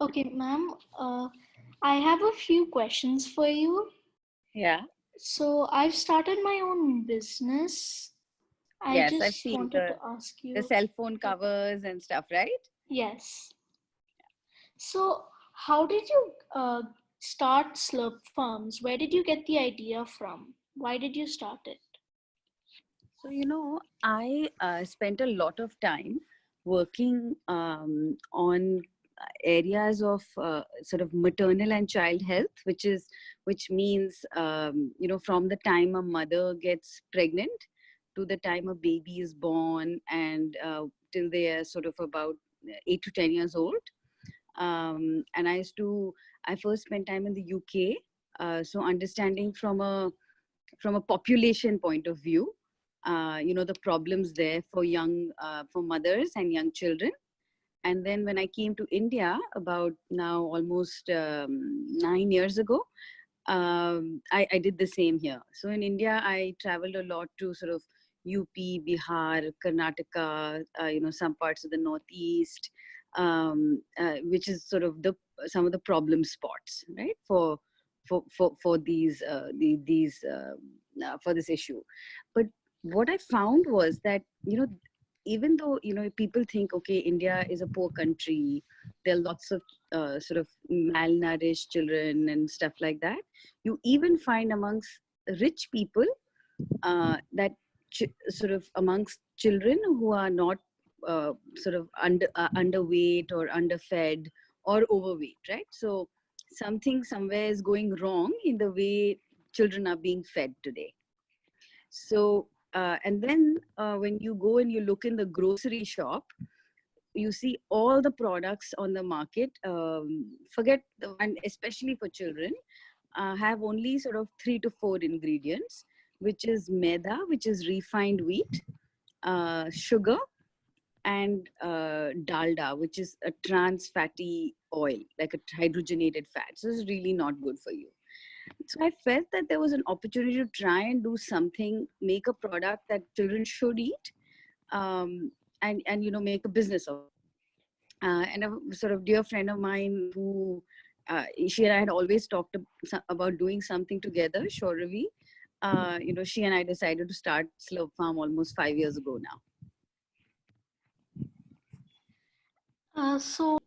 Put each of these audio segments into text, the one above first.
Okay, ma'am, I have a few questions for you. Yeah. So, I've started my own business. I Yes, I've just seen wanted to the ask the you. cell phone covers and stuff, right? Yes. So, how did you start Slurp Farms? Where did you get the idea from? Why did you start it? So, I spent a lot of time working on areas of sort of maternal and child health, which means from the time a mother gets pregnant to the time a baby is born, and till they are sort of about 8 to 10 years old. And I first spent time in the UK, so understanding from a population point of view, the problems there for for mothers and young children. And then when I came to India about now almost 9 years ago, I did the same here. So in India, I traveled a lot to sort of UP, Bihar, Karnataka, some parts of the Northeast, which is sort of some of the problem spots, right, for for this issue. But what I found was that even though people think, okay, India is a poor country, there are lots of sort of malnourished children and stuff like that, you even find amongst rich people that sort of amongst children who are not sort of underweight or underfed or overweight, right? So something somewhere is going wrong in the way children are being fed today. So and then when you go and you look in the grocery shop, you see all the products on the market, forget the one, especially for children, have only sort of 3 to 4 ingredients, which is maida, which is refined wheat, sugar, and dalda, which is a trans fatty oil, like a hydrogenated fat. So it's really not good for you. So I felt that there was an opportunity to try and do something, make a product that children should eat, and make a business of it. And a sort of dear friend of mine who she and I had always talked about doing something together, Shoravi. She and I decided to start Slurp Farm almost 5 years ago now. So,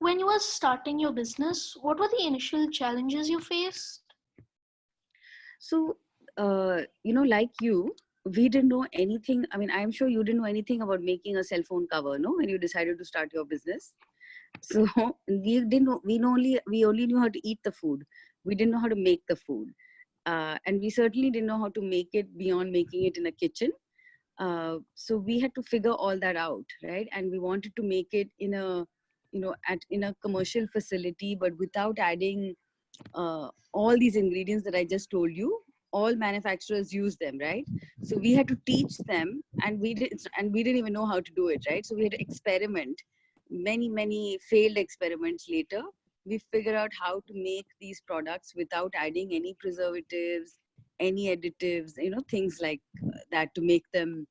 when you were starting your business, what were the initial challenges you faced? So, like you, we didn't know anything. I mean, I'm sure you didn't know anything about making a cell phone cover, no, when you decided to start your business. So we didn't know, we only knew how to eat the food. We didn't know how to make the food. And we certainly didn't know how to make it beyond making it in a kitchen. So we had to figure all that out, right? And we wanted to make it in a, in a commercial facility, but without adding all these ingredients that I just told you. All manufacturers use them, right? So we had to teach them, and we didn't even know how to do it, right? So we had to experiment. Many failed experiments later, we figured out how to make these products without adding any preservatives, any additives, things like that, to make them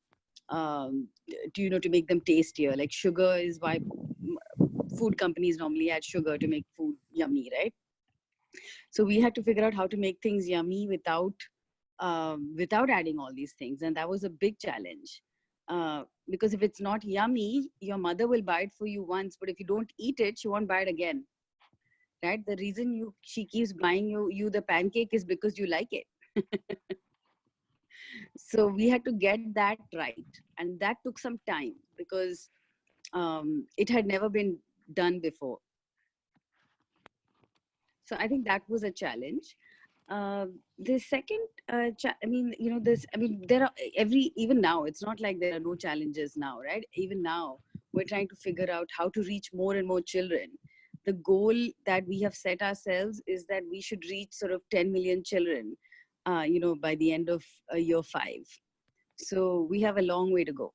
to make them tastier. Like sugar is why food companies normally add sugar to make food yummy, right? So we had to figure out how to make things yummy without adding all these things, and that was a big challenge. Because if it's not yummy, your mother will buy it for you once, but if you don't eat it, she won't buy it again, right? The reason she keeps buying you the pancake is because you like it. So we had to get that right, and that took some time because it had never been done before. So I think that was a challenge. The second, I mean, this, I mean, there are even now, it's not like there are no challenges now, right? Even now, we're trying to figure out how to reach more and more children. The goal that we have set ourselves is that we should reach sort of 10 million children, by the end of year 5. So we have a long way to go.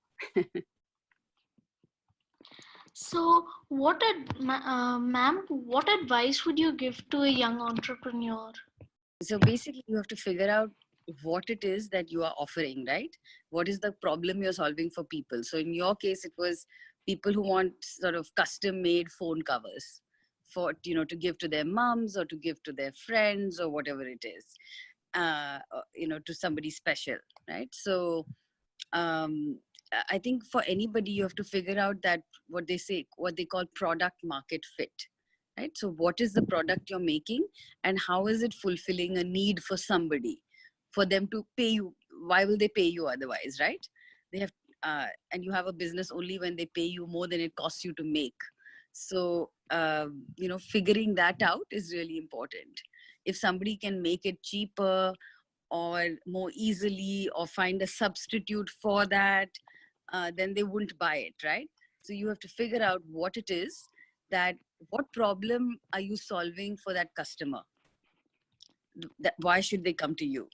So, ma'am, what advice would you give to a young entrepreneur? So basically, you have to figure out what it is that you are offering, right? What is the problem you're solving for people? So in your case, it was people who want sort of custom made phone covers for, to give to their moms or to give to their friends or whatever it is, to somebody special, right? So I think for anybody, you have to figure out that what they call product market fit, right? So what is the product you're making, and how is it fulfilling a need for somebody, for them to pay you? Why will they pay you otherwise, right? They have, and you have a business only when they pay you more than it costs you to make. So, figuring that out is really important. If somebody can make it cheaper or more easily, or find a substitute for that, then they wouldn't buy it, right? So you have to figure out what it is, that what problem are you solving for that customer? That why should they come to you?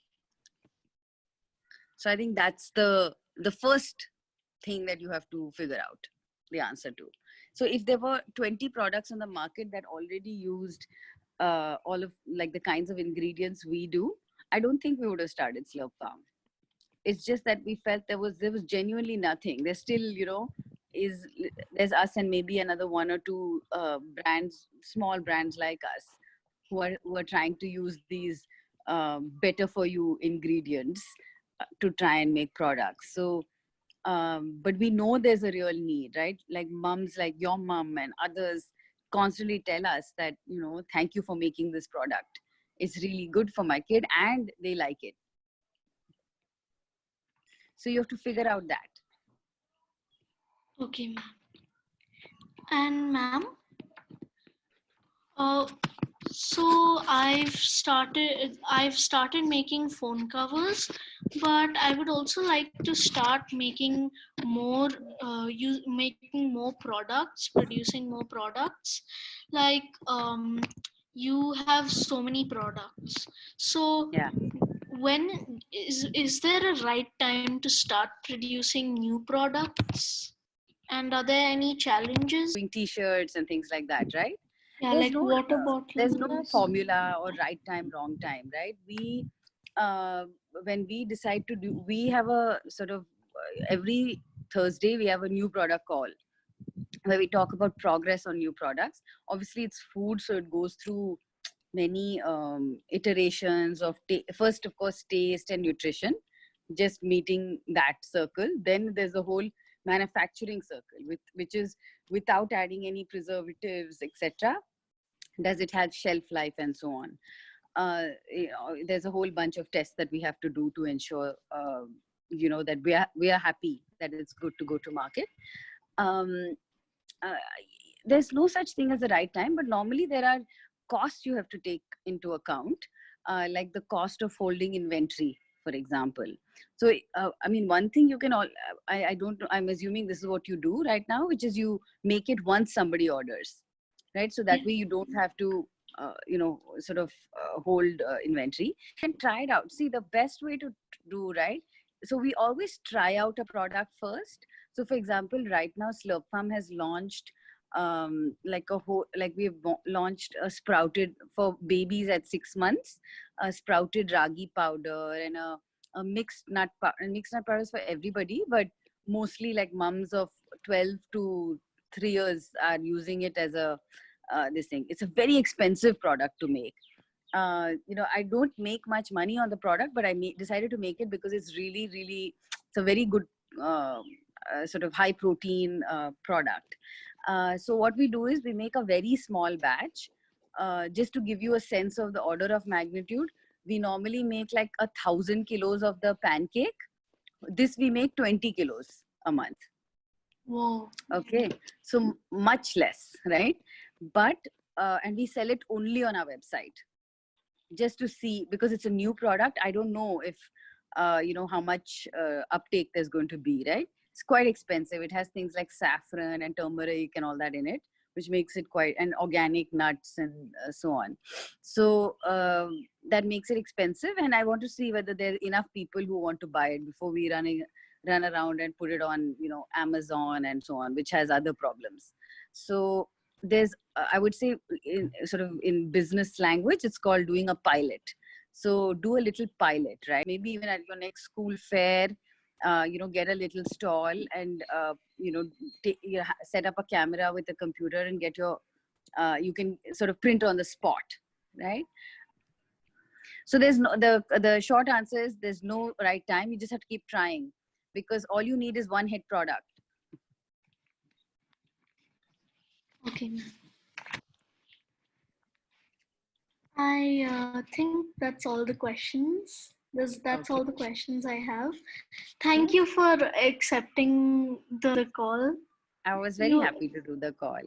So I think that's the first thing that you have to figure out the answer to. So if there were 20 products on the market that already used all of like the kinds of ingredients we do, I don't think we would have started Slurp Farm. It's just that we felt there was genuinely nothing. There's still, there's us and maybe another one or two brands, small brands like us, who are trying to use these better for you ingredients to try and make products. So but we know there's a real need, right? Like moms like your mom and others constantly tell us that, thank you for making this product. It's really good for my kid and they like it. So you have to figure out that. Okay, ma'am. And ma'am, so I've started making phone covers, but I would also like to start making more making more products, producing more products. Like you have so many products. So Yeah. when is there a right time to start producing new products? And are there any challenges? Doing t-shirts and things like that, right? Yeah, There's like no water there's no bottles. formula or right time, wrong time, right? We when we decide to do, we have a sort of every Thursday we have a new product call where we talk about progress on new products. Obviously it's food, so it goes through many iterations of first of course taste and nutrition, just meeting that circle. Then there's a whole manufacturing circle, which is without adding any preservatives, etc. Does it have shelf life and so on? There's a whole bunch of tests that we have to do to ensure that we are happy that it's good to go to market. um, uh, there's no such thing as the right time, but normally there are costs you have to take into account, like the cost of holding inventory, for example. So I mean, one thing you can all I don't know, I'm assuming this is what you do right now, which is you make it once somebody orders, right? So that way you don't have to sort of hold inventory. And try it out. See, the best way to do, right? So we always try out a product first. So for example, right now Slurp Farm has launched like we've launched a sprouted for babies at 6 months, a sprouted ragi powder, and a mixed nut powders for everybody, but mostly like mums of 12 to 3 years are using it as a this thing. It's a very expensive product to make. I don't make much money on the product, but I decided to make it because it's really, really, it's a very good sort of high protein product. So what we do is we make a very small batch, just to give you a sense of the order of magnitude. We normally make like 1,000 kilos of the pancake. This we make 20 kilos a month. Whoa. Okay, so much less, right? But and we sell it only on our website, just to see, because it's a new product. I don't know if how much uptake there's going to be, right? It's quite expensive. It has things like saffron and turmeric and all that in it, which makes it quite, and organic nuts and so on. So that makes it expensive, and I want to see whether there are enough people who want to buy it before we run around and put it on Amazon and so on, which has other problems. So there's I would say, in business language, it's called doing a pilot. So do a little pilot, right? Maybe even at your next school fair, get a little stall and set up a camera with a computer and get your you can sort of print on the spot, right? So there's no, the short answer is there's no right time. You just have to keep trying, because all you need is one hit product. Okay, ma'am. I think that's all the questions. That's Okay. all the questions I have. Thank you for accepting the call. I was very You happy to do the call.